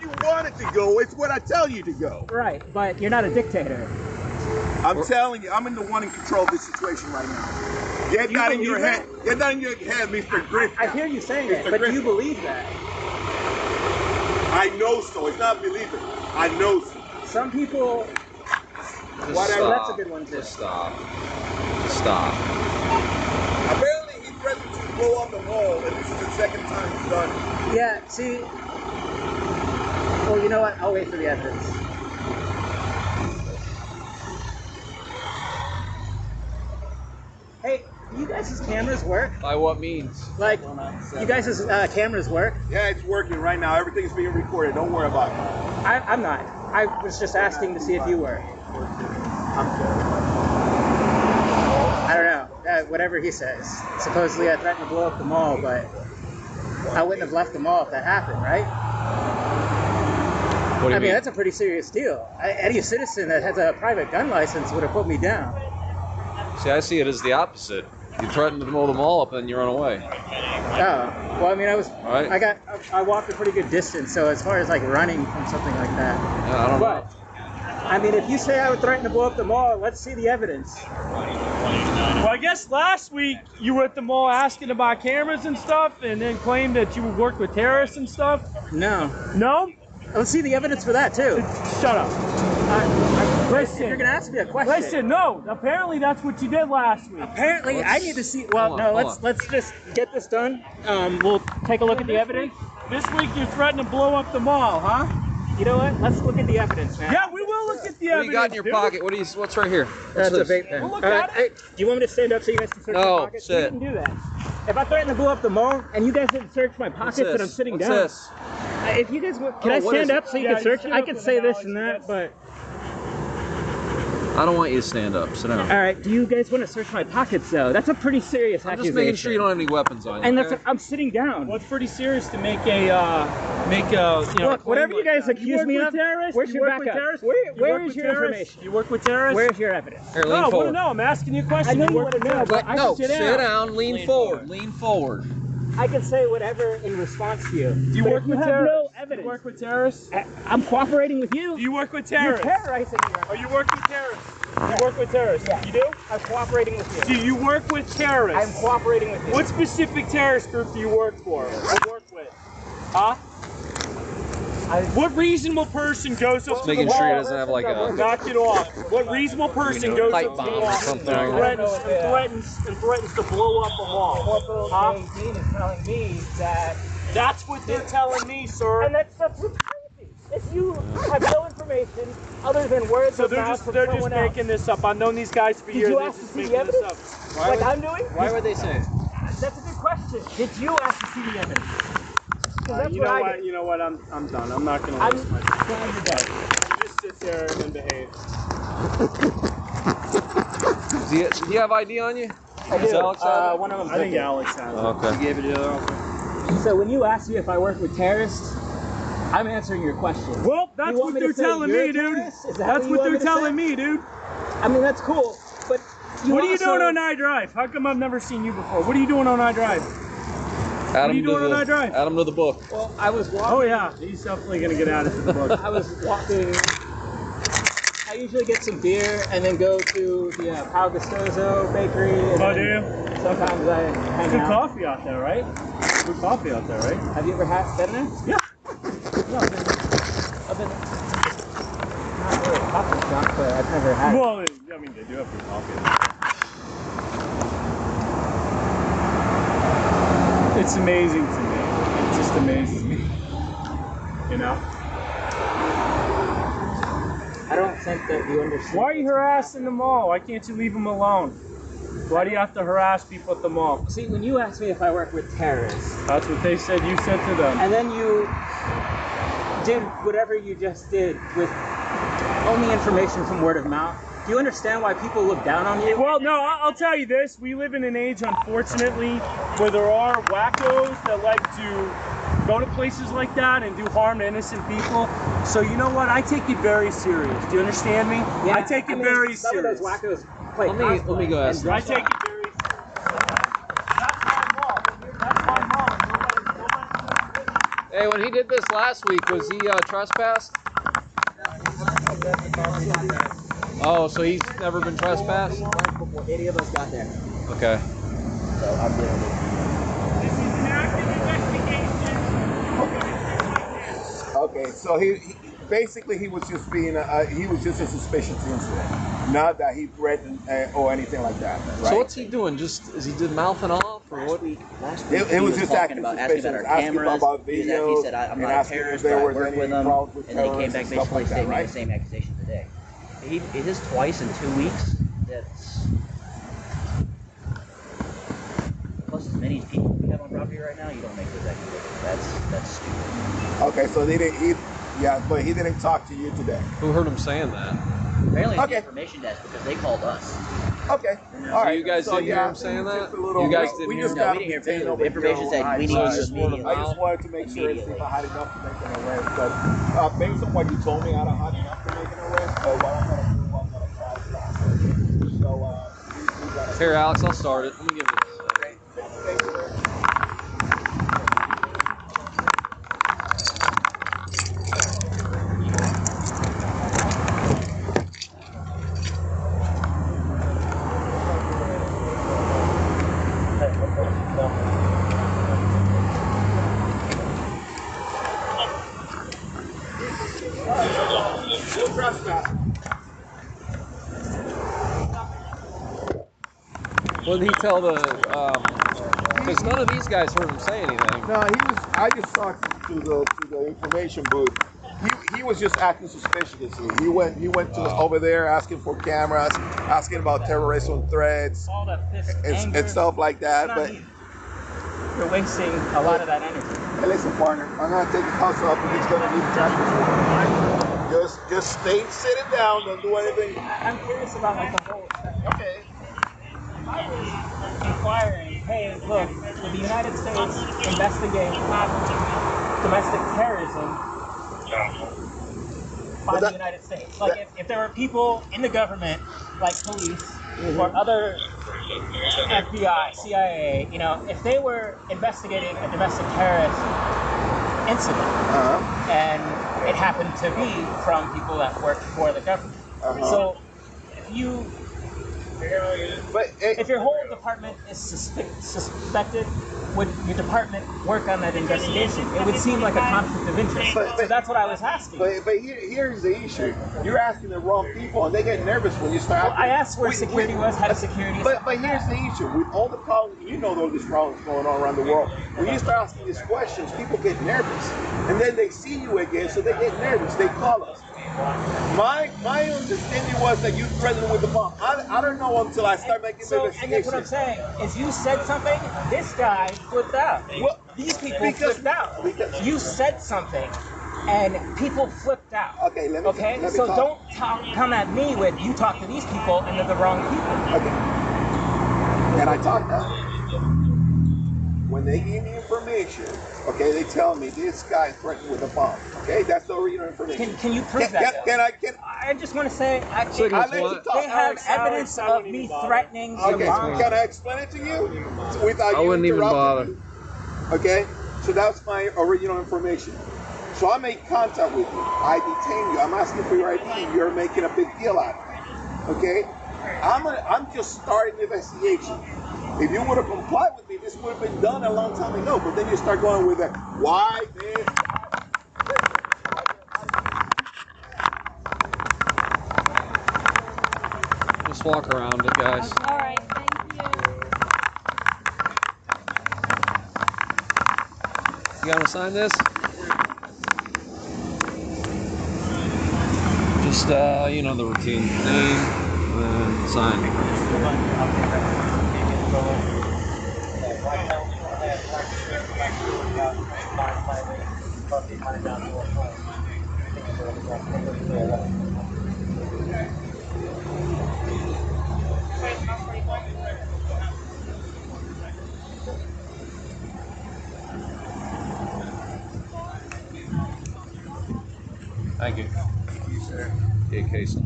you want it to go. It's what I tell you to go. Right, but you're not a dictator. I'm telling you, I'm in the one in control of this situation right now. Get that in your head. Get that in your head, Mr. Griffin. I hear you saying it, but do you believe that? I know so. It's not believing. I know so. Some people. Whatever. That's a good one too. Stop. Apparently, he threatened to blow up the mall, and this is the second time he's done it. Yeah. See. Well, you know what? I'll wait for the evidence. Hey, do you guys' cameras work? By what means? Like, you guys' cameras work? Yeah, it's working right now. Everything's being recorded. Don't worry about it. I'm not. I was just asking to see if you were. I don't know. Whatever he says. Supposedly I threatened to blow up the mall, but I wouldn't have left the mall if that happened, right? What do you mean? That's a pretty serious deal. Any citizen that has a private gun license would have put me down. See, I see it as the opposite. You threaten to blow the mall up and you run away. Oh, well, I mean, Right. I walked a pretty good distance, so as far as like running from something like that. Yeah, I don't know. I mean, if you say I would threaten to blow up the mall, let's see the evidence. Well, I guess last week you were at the mall asking about cameras and stuff, and then claimed that you would work with terrorists and stuff. No. No? Let's see the evidence for that too. Shut up. Listen. You're gonna ask me a question. Listen, no. Apparently that's what you did last week. Apparently, I need to see. Well, let's just get this done. We'll take a look at the evidence. This week you threatened to blow up the mall, huh? You know what? Let's look at the evidence, man. Yeah, we will look at the What do evidence. you got in your pocket? What's right here? That's a this? vape pen. We'll look at Hey, do you want me to stand up so you guys can search my No, pockets? sit. You can do that. If I threaten to blow up the mall and you guys didn't search my pockets and I'm sitting What's down, this? if you guys can I what stand is it? up so you Yeah, can search? you I sit could up say for this now, and that, but I don't want you to stand up. Sit down. all right. Do you guys want to search my pockets though? That's a pretty serious I'm accusation. just making sure you don't have any weapons on you. And okay? that's I'm sitting down. Well, it's pretty serious to make a Look, whatever you guys accuse me of, where's your backup? Where is your information? You work with terrorists? Where's your evidence? Here, No, lean I want to forward. know. I'm asking you a question. I know you work want to with know, terrorists? but No, sit sit down. down. Lean forward. Lean forward. I can say whatever in response to you. Do you But work if with have terrorists? no Do evidence. you work with terrorists? I'm cooperating with you. Do you work with You're terrorists? terrorizing me. Are you working with terrorists? You work with terrorists? Yeah. You do? I'm cooperating with Do you. you work with I'm terrorists? cooperating with you. What specific terrorist group do you work for? Or work with? Huh? What reasonable person goes up to the Making sure he wall? doesn't have like a. Knock it off. What reasonable person goes pipe up to the bomb or wall something and like threatens to blow up a wall? Corporal Huh? Dean is telling me that, That's what they're telling me, sir. and that's crazy. If you have no information other than words So of they're mouth just from they're just someone else, making this up. I've known these guys for Did years. you They're ask to just see the making this up. evidence? Like I'm doing? Why would they say it? That's a good question. Did you ask to see the evidence? 'Cause that's You what know I what? did. You know what? I'm done. I'm not gonna I'm waste my time. glad you're done. You just sit there and behave. Do you have ID on you? I Does do. Alex have it? One of them. I think Alex has it. Okay. You gave it to the other officer? So when you ask me if I work with terrorists, I'm answering your question. Well, that's You want what me to they're say telling you're me, a dude. terrorist? Is that That's you what want they're me to telling say? me, dude. I mean, that's cool, but What are you doing on I? iDrive? How come I've never seen you before? What are you doing on iDrive? Add are you him to doing the- on iDrive? Add him to the book. Well, I was walking. Oh yeah, he's definitely gonna get added to the book. I was walking. I usually get some beer and then go to the Pao Gustoso bakery. And Oh, then do you? Sometimes I hang Good out. coffee out there, right? Good coffee out there, right? Have you ever been there? Yeah. No, I've been not really a coffee shop, but I've never had it. Well, I mean, they do have good coffee. It's amazing to me. It just amazes me. You know? I don't think that you understand. Why are you harassing the mall? Why can't you leave them alone? Why do you have to harass people at the mall? See, when you asked me if I work with terrorists, That's what they said you said to them. and then you did whatever you just did with only information from word of mouth, do you understand why people look down on you? Well, no, I'll tell you this. We live in an age, unfortunately, where there are wackos that like to go to places like that and do harm to innocent people. So you know what? I take it very serious. Do you understand me? I take it very some serious. of those wackos play Let me cosplay go and ask I dress take up. it very serious. That's my mom. That's my mom. Nobody- Hey, when he did this last week, was he trespassed? Oh, so he's never been trespassed? Before any of us got there. Okay. So I'm dealing with This is an active investigation. Okay, so he basically he was just being he was just a suspicious incident, not that he threatened or anything like that. Right? So what's he doing? Just is he just mouthing off or what? last week It he was was just talking acting about asking about our suspicious, asking cameras. about He videos, said, I'm and not a asking if terrorist, there but I was work any with them. problems with And then he came terrorists back and stuff basically like that, saying right? the same accusation today. It is twice in 2 weeks. That's plus as many people we have on property right now. You don't make those accusations. That's stupid. Okay, so but he didn't talk to you today. Who heard him saying that? Apparently, it's Okay. the information desk because they called us. Okay, So all right. you guys didn't hear him saying it's that? just a little- You guys we didn't just hear No, gotta we didn't hear maintain him. over The information here said on we need high you side. just word of immediately. I just wanted to make sure and see if I had enough to make an arrest. But based on what you told me, I don't have enough to make an arrest. But what I'm gonna do, I'm gonna try to stop. So we gotta. Here, Alex, I'll start it. Let me give this. Thank you very much. We'll trespass. What did he tell the? Because none of these guys heard him say anything. No, he was. I just talked to the information booth. He was just acting suspiciously. He went to over there asking for cameras, asking about terrorism threats All that this and anger, stuff like that. it's not But needed. You're wasting a lot of that energy. hey, listen, partner, I'm gonna take the house up and he's gonna need traffic. Just stay sitting down. Don't do anything. I'm curious about like the whole. Okay. I was inquiring, hey, look, would the United States investigate domestic terrorism by But the that- United States? Like, if there were people in the government, like police or other FBI, CIA, if they were investigating a domestic terrorist incident and it happened to be from people that work for the government. So But if your whole department is suspected, would your department work on that investigation? It would seem like a conflict of interest. So that's what I was asking. But here's the issue. You're asking the wrong people, and they get nervous when you start. I asked where security was, how does security... But here's the issue. With all the problems, all these problems going on around the world. When you start asking these questions, people get nervous, and then they see you again, so they get nervous. They call us. My understanding was that you threatened with the bomb. I don't know until I start making the So, and investigation. that's what I'm saying, is you said something, this guy flipped out. Well, These people because- flipped out. because- You said something, and people flipped out. Okay, let me So talk. don't come at me with, you talk to these people, and they're the wrong people. Okay. And I talked to them. When they give me information, okay, they tell me this guy threatened with a bomb. Okay, that's the original information. Can you prove that? Can I? I just want to say, So I let you what? talk. they have Alex, evidence I of wouldn't me even bother. threatening the Okay, bomb. can I explain it to you without I you wouldn't even interrupting bother. me? Okay, so that's my original information. So I make contact with you. I detain you. I'm asking for your ID. You're making a big deal out of it. Okay, I'm just starting the investigation. If you would have complied with me, this would have been done a long time ago. But then you start going with that. Why this? Just walk around it, guys. All right, thank you. You gotta sign this? Just, the routine name, and sign. Thank you. Yeah, Casey.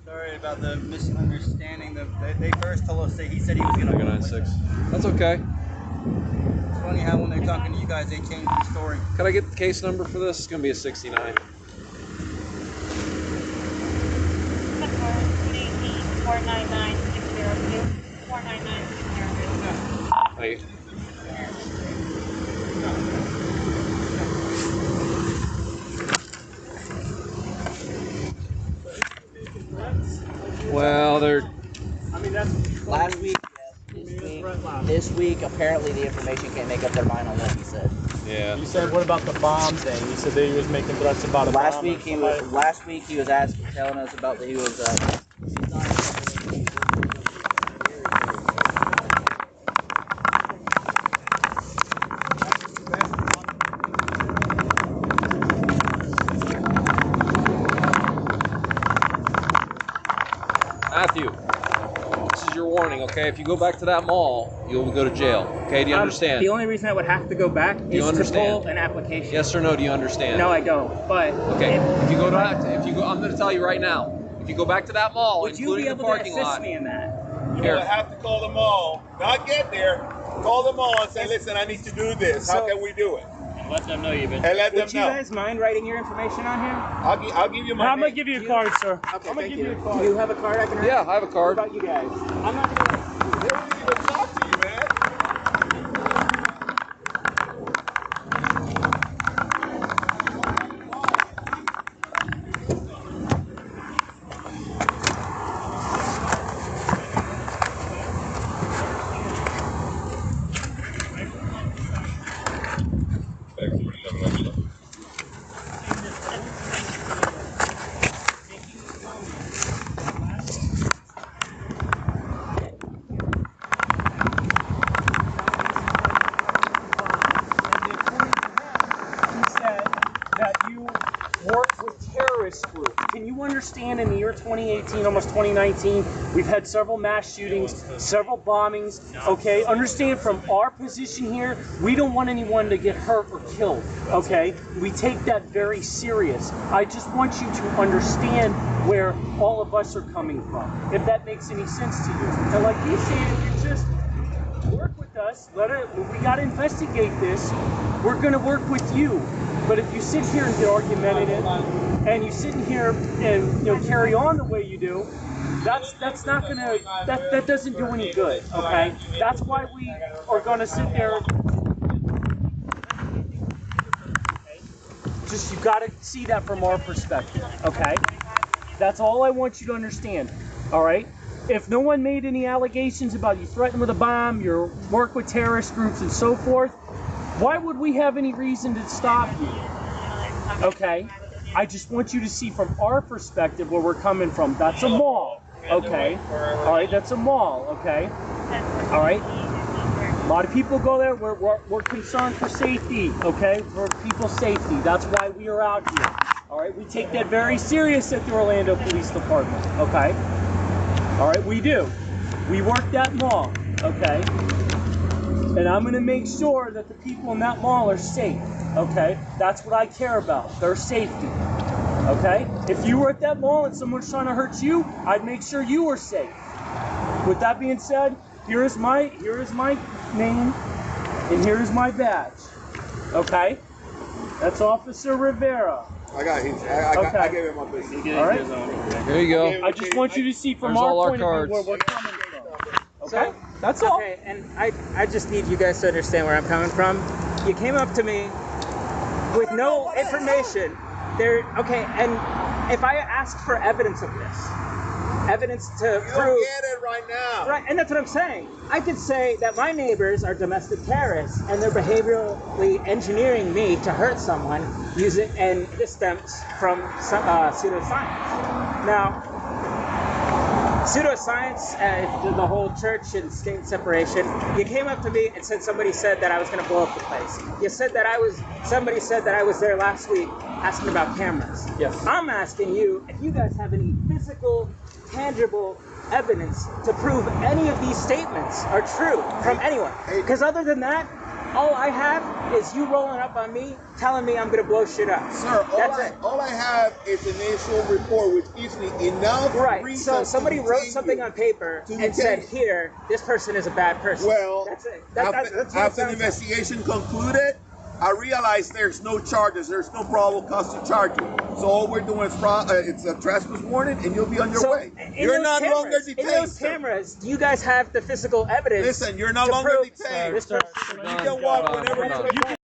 Sorry about the misunderstanding. They first told us that he said he was going to. 96. That's okay. funny how when they're talking to you guys, they change the story. Could I get the case number for this? It's gonna be a 69. 499-602. 499-602. Thank you. Well, they're I mean, that's Last week, this week, apparently the information can't make up their mind on what he said. yeah. You said, what about the bomb thing? You said that he was making threats about a Last bomb. week he was telling us about that he was. Matthew, this is your warning, okay? If you go back to that mall, you'll go to jail. Okay, do you understand? The only reason I would have to go back you is understand? to pull an application. Yes or no, do you understand? No, I don't. But Okay, if you go back, I'm going to tell you right now. If you go back to that mall, would you including be the able to parking assist lot, me in that? here. I have to call them all. Not get there. Call them all and say, listen, I need to do this. How can we do it? Let them know you've been. And let them Would you know. guys mind writing your information on here? I'll give you my I'm name. gonna give you a card, sir. Okay, I'm gonna thank give you a card. Do you have a card I can write? Yeah, I have a What card. about you guys? I'm not gonna. They don't even talk to you, man. Can you understand in the year 2018, almost 2019, we've had several mass shootings, several bombings, okay? Understand from our position here, we don't want anyone to get hurt or killed, okay? We take that very serious. I just want you to understand where all of us are coming from, if that makes any sense to you. And like you said, if you just work with us, we gotta investigate this, we're gonna work with you. But if you sit here and get argumentative, and you sit in here and carry on the way you do, that's not gonna that doesn't do any good. Okay, that's why we are gonna sit there. Just you gotta see that from our perspective. Okay, that's all I want you to understand. All right. If no one made any allegations about you threatening with a bomb, your work with terrorist groups and so forth, why would we have any reason to stop you? Okay. I just want you to see from our perspective where we're coming from. That's a mall, okay? All right, that's a mall, okay? All right? A lot of people go there. We're concerned for safety, okay? For people's safety. That's why we are out here. All right, we take that very serious at the Orlando Police Department, okay? All right, we do. We work that mall, okay? And I'm gonna make sure that the people in that mall are safe. Okay, that's what I care about, their safety. Okay, if you were at that mall and someone's trying to hurt you, I'd make sure you were safe. With that being said, here is my name and here is my badge. Okay, that's Officer Rivera. I got him. I gave him my business. All right, There you go. I just want you to see from There's all our our point of cards. view where we're coming from. Okay, that's all. Okay, and I just need you guys to understand where I'm coming from. You came up to me with no information. Okay, and if I asked for evidence of this, evidence to You prove. don't get it right now. Right, and that's what I'm saying. I could say that my neighbors are domestic terrorists and they're behaviorally engineering me to hurt someone using, and this stems from pseudoscience. Now, pseudoscience, the whole church and state separation, you came up to me and said somebody said that I was going to blow up the place. You said that somebody said that I was there last week asking about cameras. Yes. I'm asking you if you guys have any physical, tangible evidence to prove any of these statements are true from anyone. Because other than that, All I have is you rolling up on me, telling me I'm gonna blow shit up. Sir, That's it. all I have is an initial report, which gives me enough Right. reason So somebody to wrote detain something you. on paper To and detain said, you. "Here, this person is a bad person." Well, that's it. after, That's what it after the sounds like. investigation concluded, I realized there's no charges. There's no probable cause to charge you. So all we're doing is it's a trespass warning, and you'll be on your So way. in You're those not longer cameras, detained. in those sir. cameras, do you guys have the physical evidence? Listen, you're no to longer prove detained. This Sir, person. You can walk whenever We're you done. want.